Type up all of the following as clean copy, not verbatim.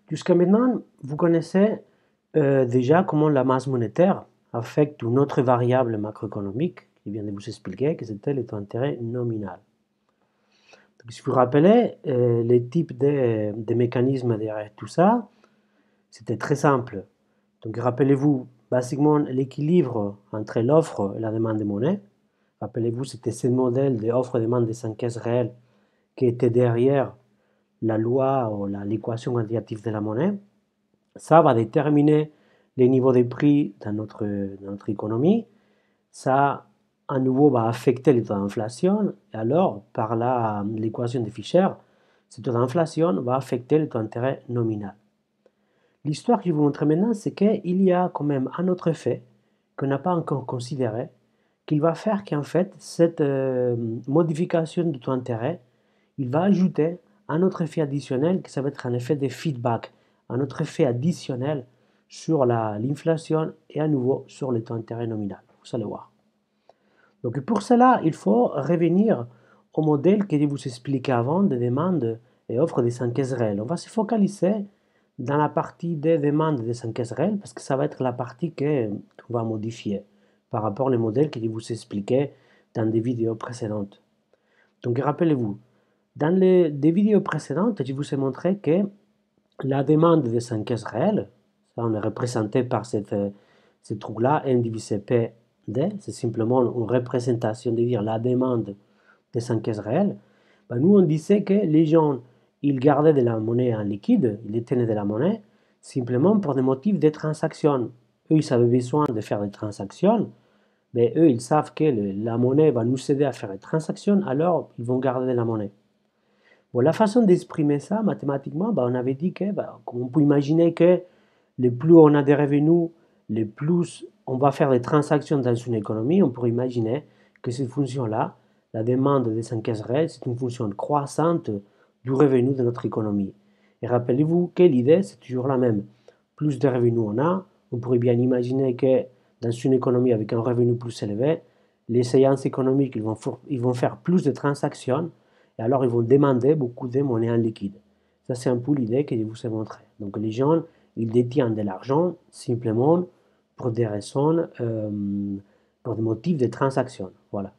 Jusqu'à maintenant, vous connaissez déjà comment la masse monétaire affecte une autre variable macroéconomique qui vient de vous expliquer, que c'était le taux d'intérêt nominal. Donc, si vous vous rappelez, les types de mécanismes derrière tout ça, c'était très simple. Donc rappelez-vous, basiquement, l'équilibre entre l'offre et la demande de monnaie. Rappelez-vous, c'était ce modèle d'offre-demande de synthèse réelle qui était derrière la loi ou l'équation quantitative de la monnaie. Ça va déterminer les niveaux des prix dans notre économie. Ça, à nouveau, va affecter le taux d'inflation. Et alors, par l'équation de Fischer, ce taux d'inflation va affecter le taux d'intérêt nominal. L'histoire que je vous montre maintenant, c'est qu'il y a quand même un autre effet qu'on n'a pas encore considéré, qu'il va faire qu'en fait, cette modification du taux d'intérêt, il va ajouter un autre effet additionnel, qui ça va être un effet de feedback, un autre effet additionnel sur l'inflation et à nouveau sur le taux d'intérêt nominal. Vous allez voir. Donc pour cela, il faut revenir au modèle que je vous expliquais avant de demande et offre des synthèses réelles. On va se focaliser dans la partie des demandes des synthèses réelles parce que ça va être la partie qu'on va modifier par rapport au modèle que je vous expliquais dans des vidéos précédentes. Donc rappelez-vous, dans des vidéos précédentes, je vous ai montré que la demande des synthèses réelles, ça on est représenté par ce truc-là, N divisé P D, c'est simplement une représentation de dire la demande des synthèses réelles. Ben, nous on disait que les gens, ils gardaient de la monnaie en liquide, ils détenaient de la monnaie, simplement pour des motifs de transaction. Eux, ils avaient besoin de faire des transactions, mais eux, ils savent que la monnaie va nous aider à faire des transactions, alors ils vont garder de la monnaie. Bon, la façon d'exprimer ça mathématiquement, on avait dit que, on peut imaginer que le plus on a des revenus, le plus on va faire des transactions dans une économie. On pourrait imaginer que cette fonction-là, la demande des synthèses réelles, c'est une fonction croissante du revenu de notre économie. Et rappelez-vous que l'idée, c'est toujours la même. Plus de revenus on pourrait bien imaginer que dans une économie avec un revenu plus élevé, les séances économiques ils vont faire plus de transactions et alors ils vont demander beaucoup de monnaie en liquide. Ça, c'est un peu l'idée que je vous ai montré. Donc les gens, ils détiennent de l'argent simplement pour des raisons, pour des motifs de transaction. Voilà.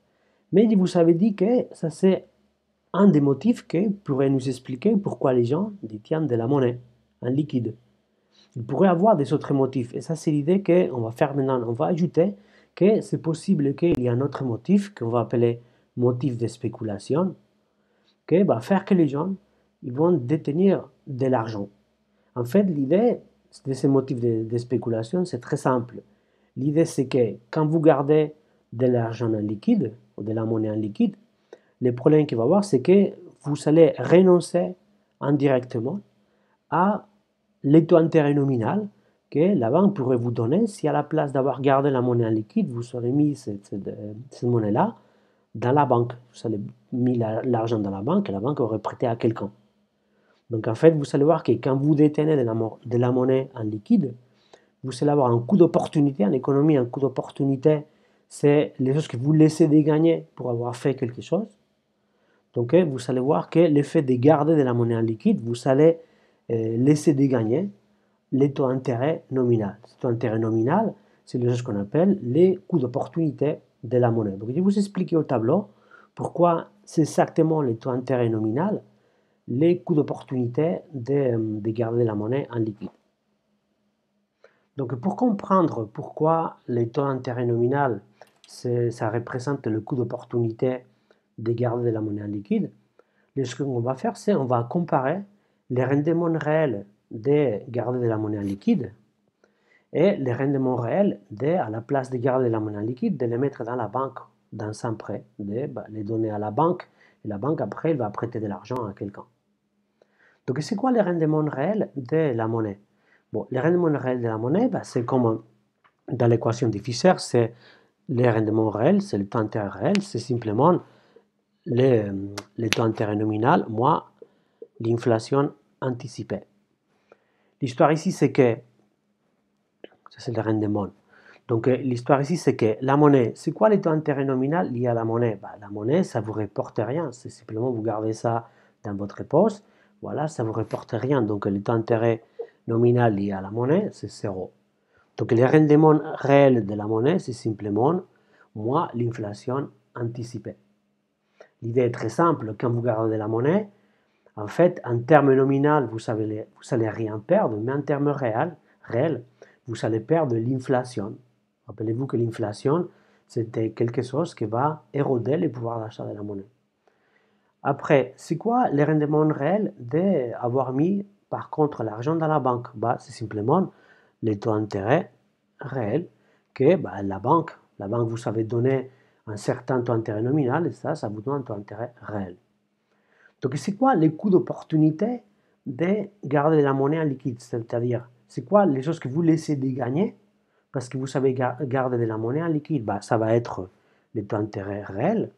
Mais je vous avais dit que ça, c'est un des motifs qui pourrait nous expliquer pourquoi les gens détiennent de la monnaie en liquide. Il pourrait avoir des autres motifs. Et ça, c'est l'idée qu'on va faire maintenant. On va ajouter que c'est possible qu'il y ait un autre motif qu'on va appeler motif de spéculation, qui va faire que les gens ils vont détenir de l'argent. En fait, l'idée de ces motifs de spéculation, c'est très simple. L'idée, c'est que quand vous gardez de l'argent en liquide, ou de la monnaie en liquide, le problème qu'il va y avoir, c'est que vous allez renoncer indirectement à les taux d'intérêt nominal que la banque pourrait vous donner si à la place d'avoir gardé la monnaie en liquide, vous aurez mis cette monnaie-là dans la banque. Vous avez mis l'argent dans la banque et la banque aurait prêté à quelqu'un. Donc en fait, vous allez voir que quand vous détenez de la monnaie en liquide, vous allez avoir un coût d'opportunité. En économie, un coût d'opportunité, c'est les choses que vous laissez de gagner pour avoir fait quelque chose. Donc vous allez voir que l'effet de garder de la monnaie en liquide, vous allez laisser de gagner les taux d'intérêt nominal. Les taux d'intérêt nominal, c'est ce qu'on appelle les coûts d'opportunité de la monnaie. Donc je vais vous expliquer au tableau pourquoi c'est exactement les taux d'intérêt nominal les coûts d'opportunité de garder la monnaie en liquide. Donc pour comprendre pourquoi les taux d'intérêt nominal, ça représente le coût d'opportunité de garder la monnaie en liquide, ce qu'on va faire, c'est on va comparer les rendements réels de garder de la monnaie en liquide et les rendements réels à la place de garder la monnaie en liquide, de les mettre dans la banque, dans un prêt, de les donner à la banque, et la banque après, elle va prêter de l'argent à quelqu'un. Donc, c'est quoi les rendements réels de la monnaie? Bon, les rendements réels de la monnaie, c'est comme dans l'équation de Fischer, c'est les rendements réels, c'est le taux d'intérêt réel, c'est simplement le taux d'intérêt nominal moins l'inflation anticipée. L'histoire ici, c'est que, ça c'est le rendement. Donc, l'histoire ici, c'est que la monnaie, c'est quoi le taux d'intérêt nominal lié à la monnaie? La monnaie, ça ne vous rapporte rien, c'est simplement vous gardez ça dans votre poche. Voilà, ça ne vous rapporte rien. Donc, le taux d'intérêt nominal lié à la monnaie, c'est 0. Donc le rendement réel de la monnaie, c'est simplement moins l'inflation anticipée. L'idée est très simple, quand vous gardez la monnaie, en fait, en termes nominal, vous allez rien perdre, mais en termes réels, vous allez perdre l'inflation. Rappelez-vous que l'inflation, c'était quelque chose qui va éroder le pouvoir d'achat de la monnaie. Après, c'est quoi le rendement réel d'avoir mis, par contre, l'argent dans la banque? C'est simplement les taux d'intérêt réels que la banque, vous savez donner un certain taux d'intérêt nominal et ça vous donne un taux d'intérêt réel. Donc, c'est quoi les coûts d'opportunité de garder la monnaie en liquide? C'est-à-dire, c'est quoi les choses que vous laissez de gagner parce que vous savez garder de la monnaie en liquide? Ça va être les taux d'intérêt réels.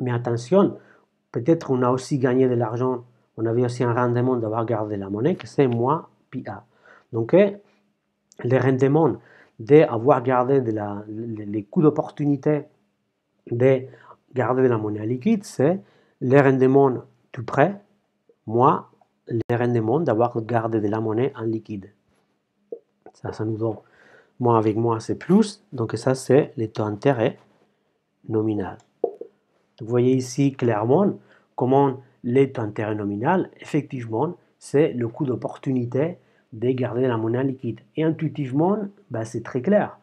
Mais attention, peut-être on a aussi gagné de l'argent, on avait aussi un rendement d'avoir gardé la monnaie, que c'est moins pi A. Donc, les rendements d'avoir gardé les coûts d'opportunité de garder de la monnaie liquide, c'est les rendements du prêt moins les rendements d'avoir gardé de la monnaie en liquide. Ça nous donne moins avec moins, c'est plus. Donc, ça, c'est les taux d'intérêt nominal. Vous voyez ici clairement comment les taux d'intérêt nominal, effectivement, c'est le coût d'opportunité de garder la monnaie liquide. Et intuitivement, c'est très clair.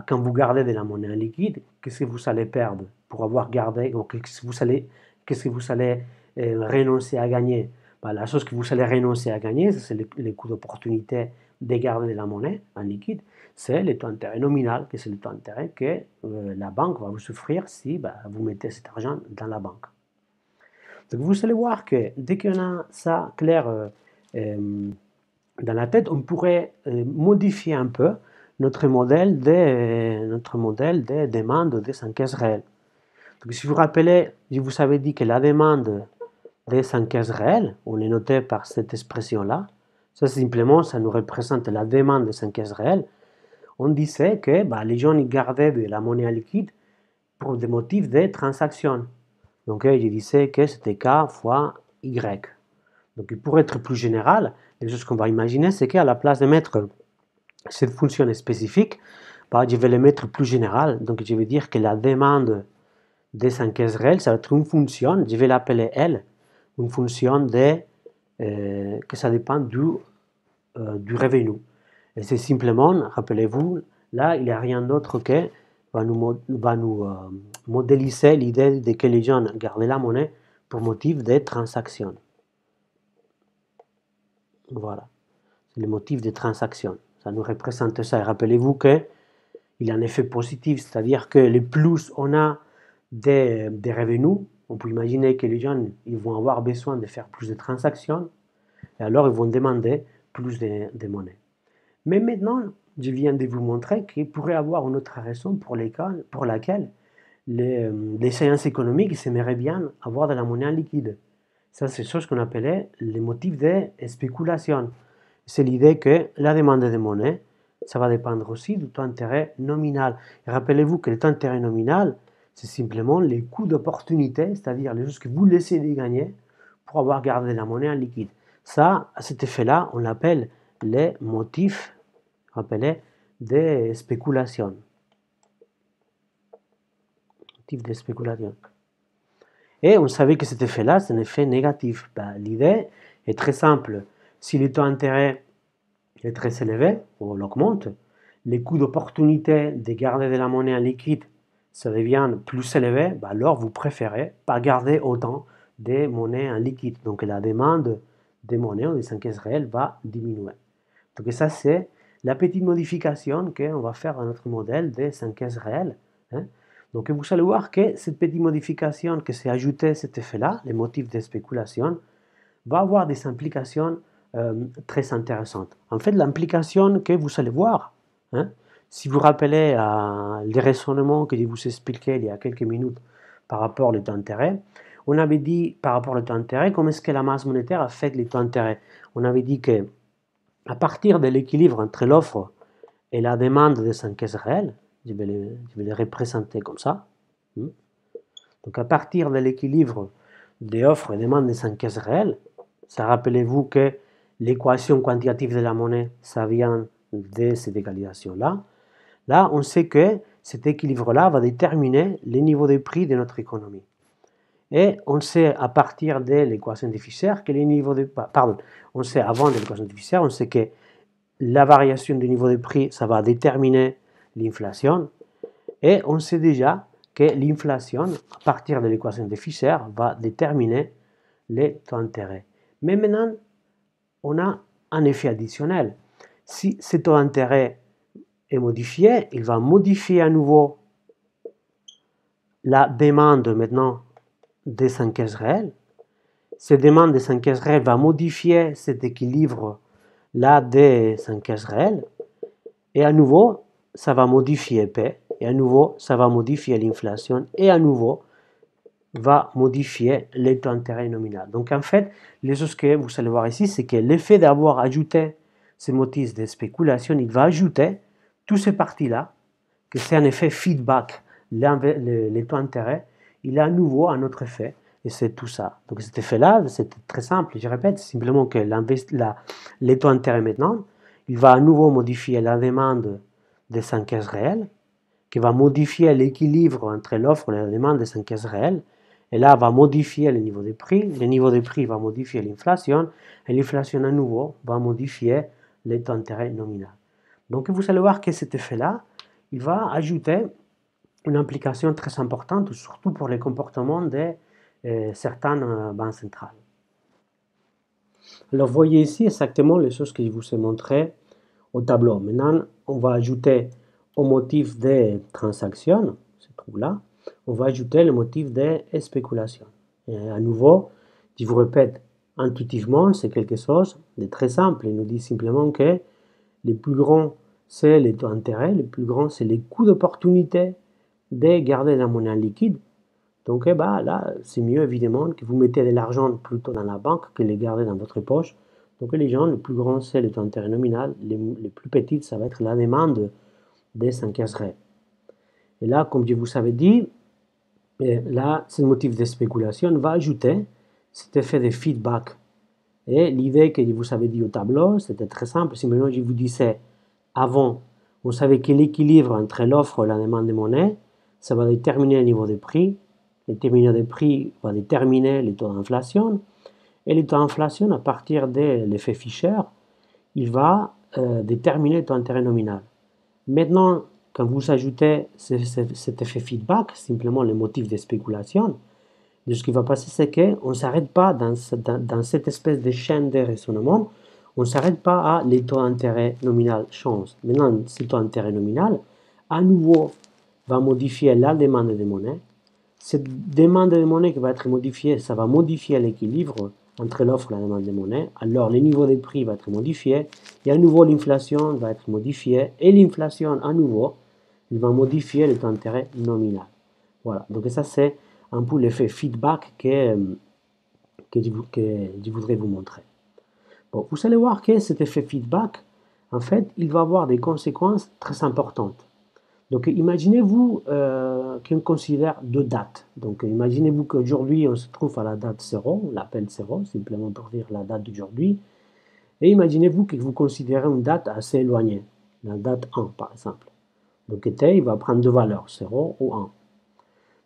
Quand vous gardez de la monnaie liquide, qu'est-ce que vous allez perdre pour avoir gardé, qu'est-ce que vous allez renoncer à gagner? La chose que vous allez renoncer à gagner, c'est le coût d'opportunité de garder de la monnaie en liquide, c'est le taux d'intérêt nominal, que c'est le taux d'intérêt que la banque va vous offrir si vous mettez cet argent dans la banque. Donc vous allez voir que dès qu'on a ça clair dans la tête, on pourrait modifier un peu notre modèle de demande des encaisses réelles. Donc si vous vous rappelez, je vous avais dit que la demande des encaisses réelles, on est noté par cette expression-là, ça simplement, ça nous représente la demande des encaisses réelles. On disait que les gens gardaient de la monnaie liquide pour des motifs de transaction. Donc, je disais que c'était K fois Y. Donc, pour être plus général, les choses qu'on va imaginer, c'est qu'à la place de mettre cette fonction spécifique, je vais le mettre plus général. Donc, je vais dire que la demande des encaisses réelles, ça va être une fonction, je vais l'appeler L, une fonction que ça dépend du revenu. Et c'est simplement, rappelez-vous, là, il n'y a rien d'autre que va nous modéliser l'idée de que les gens gardent la monnaie pour motif de transaction. Voilà, c'est le motif de transaction. Ça nous représente ça. Et rappelez-vous qu'il y a un effet positif, c'est-à-dire que le plus on a des revenus, on peut imaginer que les gens ils vont avoir besoin de faire plus de transactions, et alors ils vont demander plus de monnaie. Mais maintenant, je viens de vous montrer qu'il pourrait y avoir une autre raison pour laquelle les séances économiques aimeraient bien avoir de la monnaie en liquide. Ça, c'est ce qu'on appelait les motifs de spéculation. C'est l'idée que la demande de monnaie, ça va dépendre aussi du taux d'intérêt nominal. Et rappelez-vous que le taux d'intérêt nominal, c'est simplement les coûts d'opportunité, c'est-à-dire les choses que vous laissez de gagner pour avoir gardé la monnaie en liquide. Ça, à cet effet-là, on l'appelle les motifs, rappelez, de spéculation. Motifs de spéculation. Et on savait que cet effet-là, c'est un effet négatif. L'idée est très simple. Si le taux d'intérêt est très élevé, on l'augmente, les coûts d'opportunité de garder de la monnaie en liquide, ça devient plus élevé, alors vous préférez pas garder autant de monnaie en liquide. Donc la demande des monnaies ou des encaisses réelles va diminuer. Donc ça, c'est la petite modification qu'on va faire dans notre modèle des encaisses réelles. Donc vous allez voir que cette petite modification que s'est ajoutée cet effet-là, les motifs de spéculation, va avoir des implications très intéressantes. En fait, l'implication que vous allez voir, si vous vous rappelez les raisonnements que je vous expliquais il y a quelques minutes par rapport au taux d'intérêt, on avait dit par rapport au taux d'intérêt, comment est-ce que la masse monétaire affecte les taux d'intérêt. On avait dit que à partir de l'équilibre entre l'offre et la demande des encaisses réelles, je vais les représenter comme ça. Donc à partir de l'équilibre des offres et demandes des encaisses réelles, ça rappelez-vous que l'équation quantitative de la monnaie, ça vient de cette égalisation-là. Là, on sait que cet équilibre-là va déterminer les niveaux de prix de notre économie. Et on sait à partir de l'équation de Fischer que les niveaux de... Pardon, on sait avant de l'équation de Fischer, on sait que la variation du niveau de prix, ça va déterminer l'inflation. Et on sait déjà que l'inflation, à partir de l'équation de Fischer, va déterminer les taux d'intérêt. Mais maintenant, on a un effet additionnel. Si ce taux d'intérêt est modifié, il va modifier à nouveau la demande maintenant des synthèses réelles. Cette demande des synthèses réelles va modifier cet équilibre là des synthèses réelles. Et à nouveau, ça va modifier P. Et à nouveau, ça va modifier l'inflation. Et à nouveau, va modifier les taux d'intérêt nominal. Donc en fait, les choses que vous allez voir ici, c'est que l'effet d'avoir ajouté ces motifs de spéculation, il va ajouter toutes ces parties-là, que c'est un effet feedback. Les taux d'intérêt, il a à nouveau un autre effet, et c'est tout ça. Donc cet effet-là, c'est très simple, je répète, c'est simplement que les taux d'intérêt maintenant, il va à nouveau modifier la demande des synthèses réelles, qui va modifier l'équilibre entre l'offre et la demande des synthèses réelles, et là, va modifier le niveau des prix. Le niveau des prix va modifier l'inflation. Et l'inflation, à nouveau, va modifier les taux d'intérêt nominal. Donc, vous allez voir que cet effet-là, il va ajouter une implication très importante, surtout pour les comportements de certaines banques centrales. Alors, vous voyez ici exactement les choses que je vous ai montrées au tableau. Maintenant, on va ajouter au motif des transactions, se trouve là, on va ajouter le motif de spéculation. Et à nouveau, je vous répète, intuitivement, c'est quelque chose de très simple. Il nous dit simplement que le plus grand, c'est les taux d'intérêt, le plus grand, c'est les coûts d'opportunité de garder la monnaie liquide. Donc là, c'est mieux évidemment que vous mettez de l'argent plutôt dans la banque que de le garder dans votre poche. Donc les gens, le plus grand, c'est le taux d'intérêt nominal, les plus petites, ça va être la demande des synthèses réelles. Et là, comme je vous avais dit, là, ce motif de spéculation va ajouter cet effet de feedback. Et l'idée que je vous avais dit au tableau, c'était très simple. Si maintenant je vous disais, avant, on savait que l'équilibre entre l'offre et la demande de monnaie, ça va déterminer le niveau de prix. Le niveau de prix va déterminer les taux d'inflation. Et les taux d'inflation, à partir de l'effet Fischer, il va déterminer le taux d'intérêt nominal. Maintenant, quand vous ajoutez cet effet feedback, simplement le motif de spéculation, ce qui va passer, c'est qu'on ne s'arrête pas dans cette espèce de chaîne de raisonnement, on ne s'arrête pas à les taux d'intérêt nominal changent. Maintenant, ce taux d'intérêt nominal, à nouveau, va modifier la demande de monnaie. Cette demande de monnaie qui va être modifiée, ça va modifier l'équilibre entre l'offre et la demande de monnaie. Alors, le niveau des prix va être modifié. Et à nouveau, l'inflation va être modifiée. Et l'inflation, à nouveau, il va modifier le taux d'intérêt nominal. Voilà. Donc, ça, c'est un peu l'effet feedback que je voudrais vous montrer. Bon, vous allez voir que cet effet feedback, en fait, il va avoir des conséquences très importantes. Donc, imaginez-vous qu'on considère deux dates. Donc, imaginez-vous qu'aujourd'hui, on se trouve à la date 0, on l'appelle 0, simplement pour dire la date d'aujourd'hui. Et imaginez-vous que vous considérez une date assez éloignée, la date 1, par exemple. Donc, t, il va prendre deux valeurs, 0 ou 1.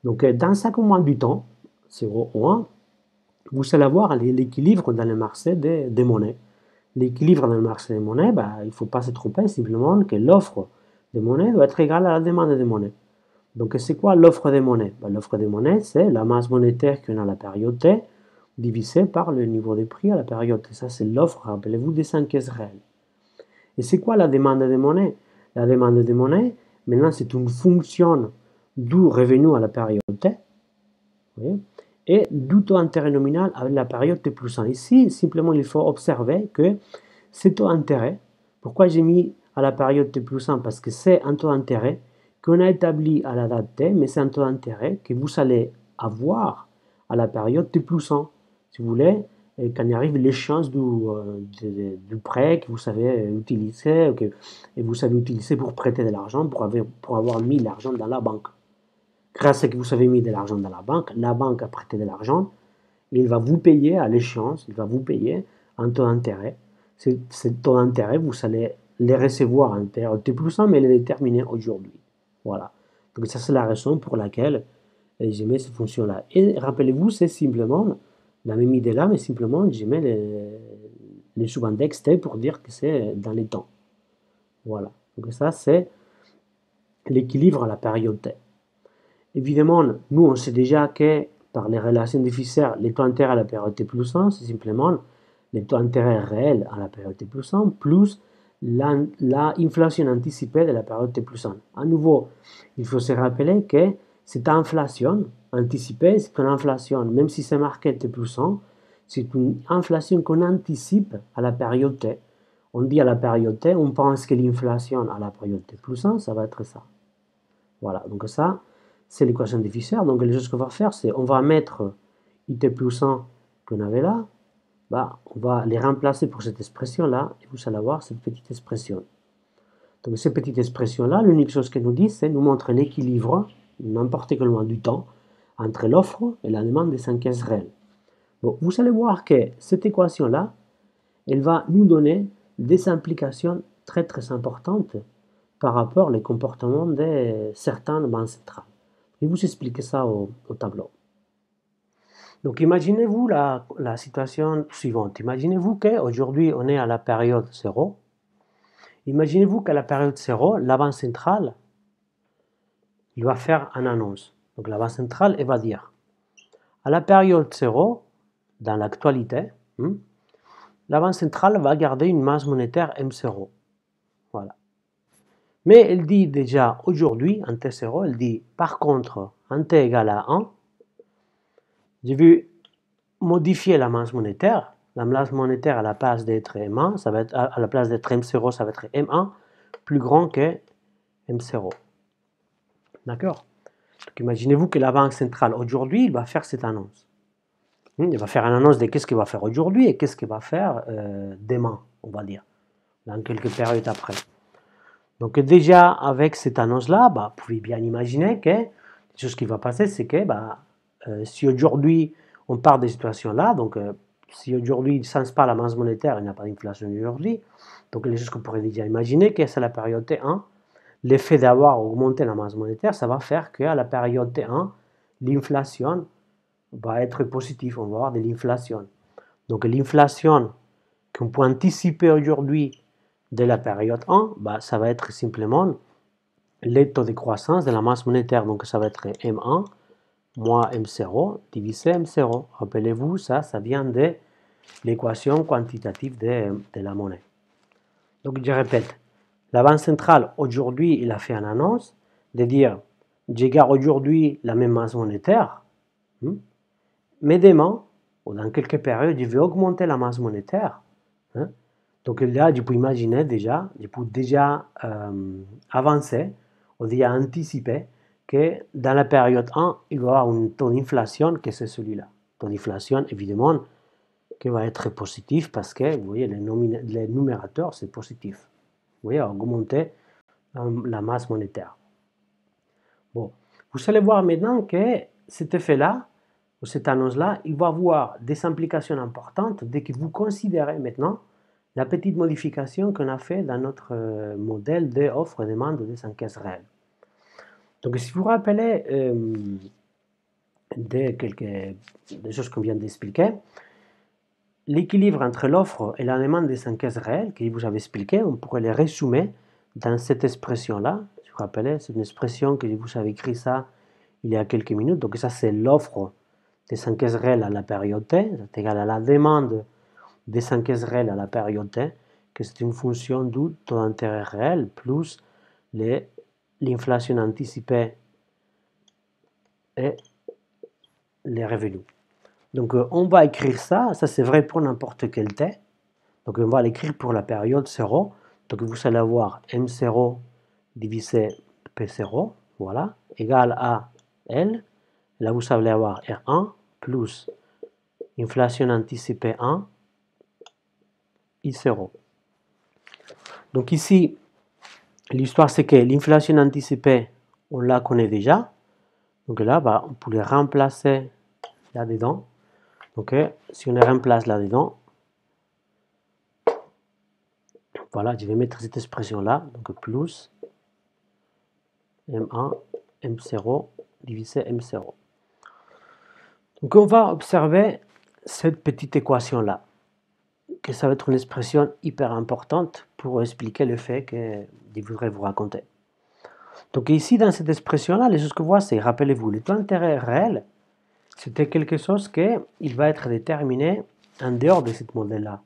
Donc, dans chaque moment du temps, 0 ou 1, vous allez avoir l'équilibre dans le marché des monnaies. L'équilibre dans le marché des monnaies, il ne faut pas se tromper, simplement que l'offre de monnaie doit être égale à la demande de monnaie. Donc, c'est quoi l'offre de monnaie? L'offre de monnaie, c'est la masse monétaire qu'on a à la période T divisée par le niveau des prix à la période T. Ça, c'est l'offre, rappelez-vous, des synthèses réelles. Et c'est quoi la demande de monnaie? La demande de monnaie, maintenant, c'est une fonction du revenu à la période T et du taux d'intérêt nominal avec la période T plus 1. Ici, simplement, il faut observer que ce taux d'intérêt, pourquoi j'ai mis à la période T plus 1? Parce que c'est un taux d'intérêt qu'on a établi à la date T, mais c'est un taux d'intérêt que vous allez avoir à la période T plus 1. Si vous voulez, quand il arrive l'échéance du prêt que vous savez utiliser, et vous savez utiliser pour prêter de l'argent, pour avoir mis l'argent dans la banque. Grâce à ce que vous avez mis de l'argent dans la banque a prêté de l'argent, et il va vous payer à l'échéance, il va vous payer un taux d'intérêt ces taux d'intérêt, vous allez les recevoir en période T+1, mais les déterminer aujourd'hui. Voilà. Donc ça, c'est la raison pour laquelle je mets cette fonction-là. Et rappelez-vous, c'est simplement la même idée là, mais simplement, je mets les sous-index T pour dire que c'est dans les temps. Voilà. Donc ça, c'est l'équilibre à la période T. Évidemment, nous, on sait déjà que par les relations de Fisher, les taux d'intérêt à la période T+1, c'est simplement les taux d'intérêt réels à la période T+1 plus l'inflation anticipée de la période T+1. À nouveau, il faut se rappeler que cette inflation anticipée, c'est une inflation, même si c'est marqué T+1, c'est une inflation qu'on anticipe à la période T. On dit à la période T, on pense que l'inflation à la période T+1, ça va être ça. Voilà, donc ça, c'est l'équation de Fisher. Donc les choses qu'on va faire, c'est on va mettre IT+1 qu'on avait là, on va les remplacer pour cette expression-là, et vous allez avoir cette petite expression. Donc cette petite expression-là, l'unique chose qu'elle nous dit, c'est nous montrer l'équilibre, n'importe quel moment du temps, entre l'offre et la demande des 5 caisses réelles. Bon, vous allez voir que cette équation-là, elle va nous donner des implications très très importantes par rapport au comportement de certaines banques centrales. Je vais vous expliquer ça au tableau. Donc imaginez-vous la situation suivante. Imaginez-vous qu'aujourd'hui on est à la période 0. Imaginez-vous qu'à la période 0, la banque centrale il va faire une annonce. Donc la banque centrale elle va dire à la période 0, dans l'actualité, la banque centrale va garder une masse monétaire M0. Voilà. Mais elle dit déjà aujourd'hui, en T0, elle dit par contre, en T égale à 1, je vais modifier la masse monétaire. La masse monétaire à la place d'être M1, ça va être, à la place d'être M0, ça va être M1 plus grand que M0. D'accord? Donc imaginez-vous que la banque centrale aujourd'hui, il va faire cette annonce. Il va faire une annonce de qu'est-ce qu'il va faire aujourd'hui et qu'est-ce qu'il va faire demain, on va dire, dans quelques périodes après. Donc déjà, avec cette annonce-là, vous pouvez bien imaginer que ce qui va passer, c'est que si aujourd'hui, on part de cette situation-là, donc si aujourd'hui, il ne change pas la masse monétaire, il n'y a pas d'inflation aujourd'hui, donc les choses qu'on pourrait déjà imaginer, que c'est la période T1, l'effet d'avoir augmenté la masse monétaire, ça va faire qu'à la période T1, l'inflation va être positive, on va avoir de l'inflation. Donc l'inflation qu'on peut anticiper aujourd'hui de la période 1, ça va être simplement les taux de croissance de la masse monétaire. Donc ça va être M1 moins M0 divisé M0. Rappelez-vous, ça vient de l'équation quantitative de la monnaie. Donc je répète, la Banque centrale aujourd'hui, il a fait une annonce de dire je garde aujourd'hui la même masse monétaire, mais demain, ou dans quelques périodes, je vais augmenter la masse monétaire. Donc là, je peux imaginer déjà, je peux déjà avancer, ou déjà anticiper que dans la période 1, il va y avoir un taux d'inflation que c'est celui-là. Taux d'inflation, évidemment, qui va être positif parce que, vous voyez, le numérateur, c'est positif. Vous voyez, augmenter la masse monétaire. Bon, vous allez voir maintenant que cet effet-là, ou cette annonce-là, il va avoir des implications importantes dès que vous considérez maintenant la petite modification qu'on a fait dans notre modèle d'offre et demande des encaisses réelles. Donc, si vous vous rappelez des choses qu'on vient d'expliquer, l'équilibre entre l'offre et la demande des encaisses réelles que je vous avais expliqué, on pourrait les résumer dans cette expression-là. Si vous vous rappelez, c'est une expression que je vous avais écrit ça il y a quelques minutes. Donc, ça, c'est l'offre des encaisses réelles à la période T, c'est égal à la demande des encaisses réelles à la période T, que c'est une fonction du taux d'intérêt réel plus l'inflation anticipée et les revenus. Donc on va écrire ça c'est vrai pour n'importe quel T. Donc on va l'écrire pour la période 0. Donc vous allez avoir M0 divisé P0, voilà, égal à L. Là vous allez avoir R1 plus inflation anticipée 1 I0. Donc ici, l'histoire c'est que l'inflation anticipée, on la connaît déjà. Donc là, on peut les remplacer là-dedans. Donc si on les remplace là-dedans, Voilà, je vais mettre cette expression-là, donc plus M1, M0 divisé M0. Donc on va observer cette petite équation-là, que ça va être une expression hyper importante pour expliquer le fait que je voudrais vous raconter. Donc ici, dans cette expression-là, les choses que vous voyez, c'est, rappelez-vous, le taux d'intérêt réel, c'était quelque chose qui va être déterminé en dehors de ce modèle-là.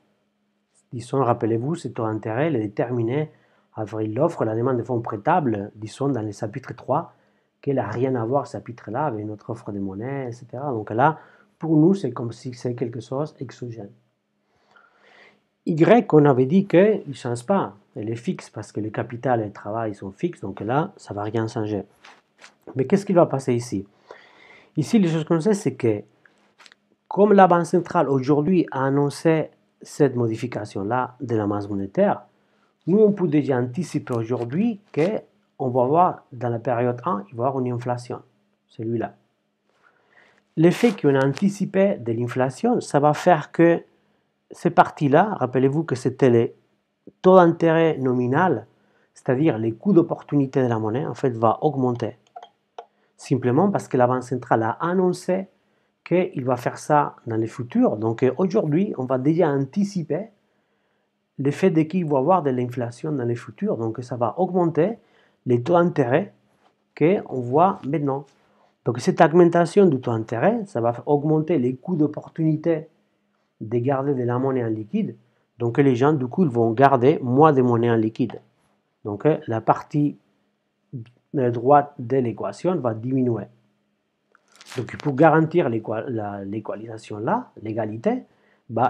Disons, rappelez-vous, ce taux d'intérêt est déterminé avec l'offre, la demande de fonds prêtables, disons, dans le chapitre 3, qui n'a rien à voir, ce chapitre-là, avec notre offre de monnaie, etc. Donc là, pour nous, c'est comme si c'est quelque chose exogène. Y, on avait dit qu'il ne change pas, elle est fixe, parce que le capital et le travail sont fixes, donc là, ça ne va rien changer. Mais qu'est-ce qui va passer ici? Ici, les choses qu'on sait, c'est que, comme la Banque centrale aujourd'hui a annoncé cette modification-là de la masse monétaire, nous, on peut déjà anticiper aujourd'hui qu'on va voir, dans la période 1, il va y avoir une inflation, celui-là. L'effet qu'on a anticipé de l'inflation, ça va faire que ces parties-là, rappelez-vous que c'était les taux d'intérêt nominal, c'est-à-dire les coûts d'opportunité de la monnaie, en fait, va augmenter. Simplement parce que la Banque centrale a annoncé qu'il va faire ça dans le futur. Donc aujourd'hui, on va déjà anticiper le fait qu'il va y avoir de l'inflation dans le futur. Donc ça va augmenter les taux d'intérêt qu'on voit maintenant. Donc cette augmentation du taux d'intérêt, ça va augmenter les coûts d'opportunité de garder de la monnaie en liquide. Donc les gens, du coup, ils vont garder moins de monnaie en liquide. Donc la partie droite de l'équation va diminuer. Donc pour garantir l'équalisation là, l'égalité,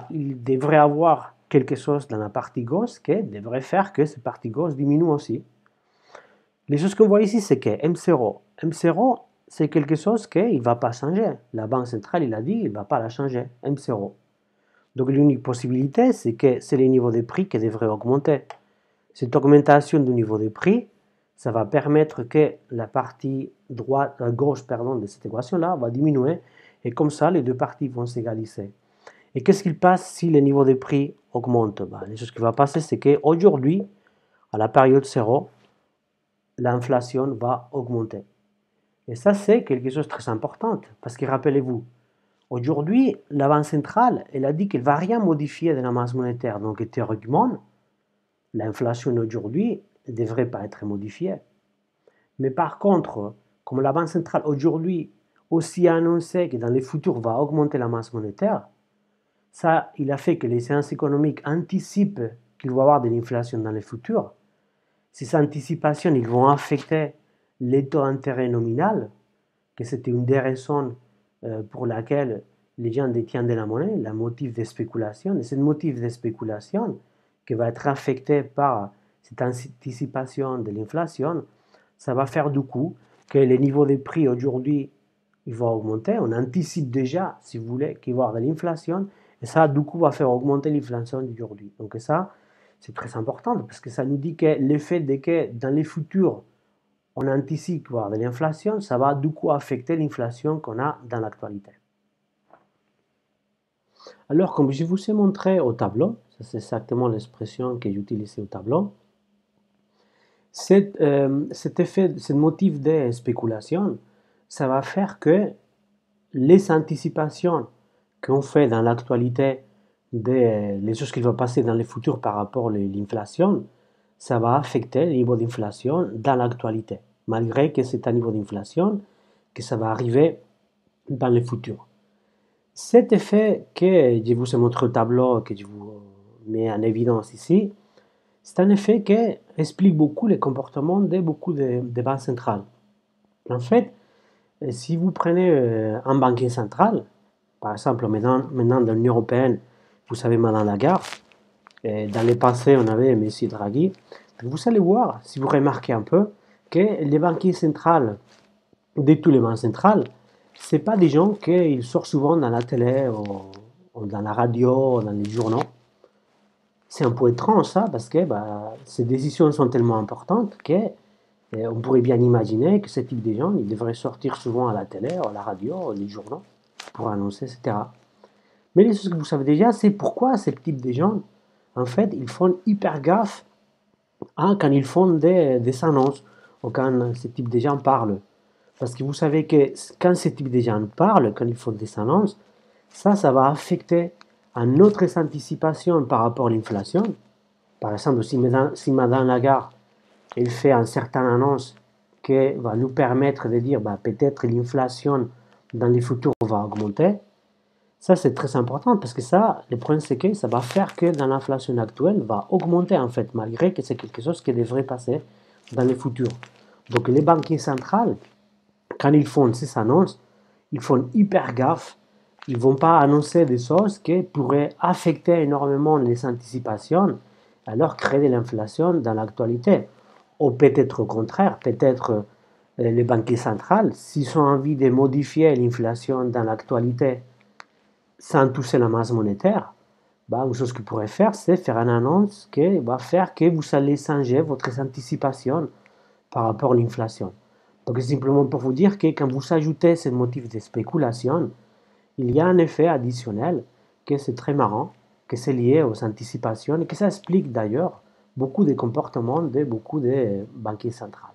il devrait avoir quelque chose dans la partie gauche qui devrait faire que cette partie gauche diminue aussi. Les choses qu'on voit ici, c'est que M0, c'est quelque chose qui ne va pas changer. La Banque centrale, il a dit, il ne va pas la changer, M0. Donc l'unique possibilité, c'est que c'est les niveaux de prix qui devraient augmenter. Cette augmentation du niveau de prix, ça va permettre que la partie gauche de cette équation-là va diminuer et comme ça, les deux parties vont s'égaliser. Et qu'est-ce qu'il passe si le niveau de prix augmente? Les choses qui vont passer, c'est qu'aujourd'hui, à la période 0, l'inflation va augmenter. Et ça, c'est quelque chose de très important parce que rappelez-vous, aujourd'hui, la Banque centrale, elle a dit qu'elle ne va rien modifier de la masse monétaire. Donc théoriquement, l'inflation aujourd'hui ne devrait pas être modifiée. Mais par contre, comme la Banque centrale aujourd'hui aussi a annoncé que dans le futur va augmenter la masse monétaire, ça, il a fait que les séances économiques anticipent qu'il va y avoir de l'inflation dans le futur. Ces anticipations, ils vont affecter les taux d'intérêt nominal, que c'était une des raisons pour laquelle les gens détiennent de la monnaie, le motif de spéculation. Et ce motif de spéculation qui va être affecté par cette anticipation de l'inflation, ça va faire du coup que les niveaux de prix aujourd'hui ils vont augmenter. On anticipe déjà, si vous voulez, qu'il va y avoir de l'inflation. Et ça, du coup, va faire augmenter l'inflation d'aujourd'hui. Donc ça, c'est très important parce que ça nous dit que l'effet de que dans les futurs, on anticipe qu'il va y avoir de l'inflation, ça va du coup affecter l'inflation qu'on a dans l'actualité. Alors, comme je vous ai montré au tableau, ça c'est exactement l'expression que j'utilisais au tableau, cet effet, ce motif de spéculation, ça va faire que les anticipations qu'on fait dans l'actualité des choses qui vont passer dans le futur par rapport à l'inflation, ça va affecter le niveau d'inflation dans l'actualité, malgré que c'est un niveau d'inflation que ça va arriver dans le futur. Cet effet que je vous ai montré au tableau, que je vous mets en évidence ici, c'est un effet qui explique beaucoup les comportements de beaucoup de banques centrales. En fait, si vous prenez un banquier central, par exemple maintenant dans l'Union européenne, vous savez Madame Lagarde, et dans le passé on avait M. Draghi, vous allez voir, si vous remarquez un peu, que les banquiers centrales de tous les banques centrales, ce pas des gens qui sortent souvent dans la télé ou dans la radio, ou dans les journaux. C'est un peu étrange ça, parce que ces décisions sont tellement importantes qu'on pourrait bien imaginer que ce type de gens, ils devraient sortir souvent à la télé, à la radio, les journaux, pour annoncer, etc. Mais les choses que vous savez déjà, c'est pourquoi ce type de gens, en fait, ils font hyper gaffe quand ils font des annonces ou quand ce type de gens parlent. Parce que vous savez que quand ce type de gens parlent, quand ils font des annonces, ça va affecter à notre anticipation par rapport à l'inflation. Par exemple, si Madame Lagarde elle fait une certaine annonce qui va nous permettre de dire peut-être l'inflation dans le futur va augmenter, ça c'est très important parce que ça, le problème c'est que ça va faire que dans l'inflation actuelle va augmenter en fait, malgré que c'est quelque chose qui devrait passer dans le futur. Donc les banquiers centrales, quand ils font ces annonces, ils font hyper gaffe. Ils ne vont pas annoncer des choses qui pourraient affecter énormément les anticipations, alors créer de l'inflation dans l'actualité. Ou peut-être au contraire, peut-être les banquiers centrales, s'ils ont envie de modifier l'inflation dans l'actualité sans toucher la masse monétaire, une chose qu'ils pourraient faire, c'est faire une annonce qui va faire que vous allez changer votre anticipation par rapport à l'inflation. Donc c'est simplement pour vous dire que quand vous ajoutez ce motif de spéculation, il y a un effet additionnel que c'est très marrant, que c'est lié aux anticipations et que ça explique d'ailleurs beaucoup des comportements de beaucoup de banquiers centrales.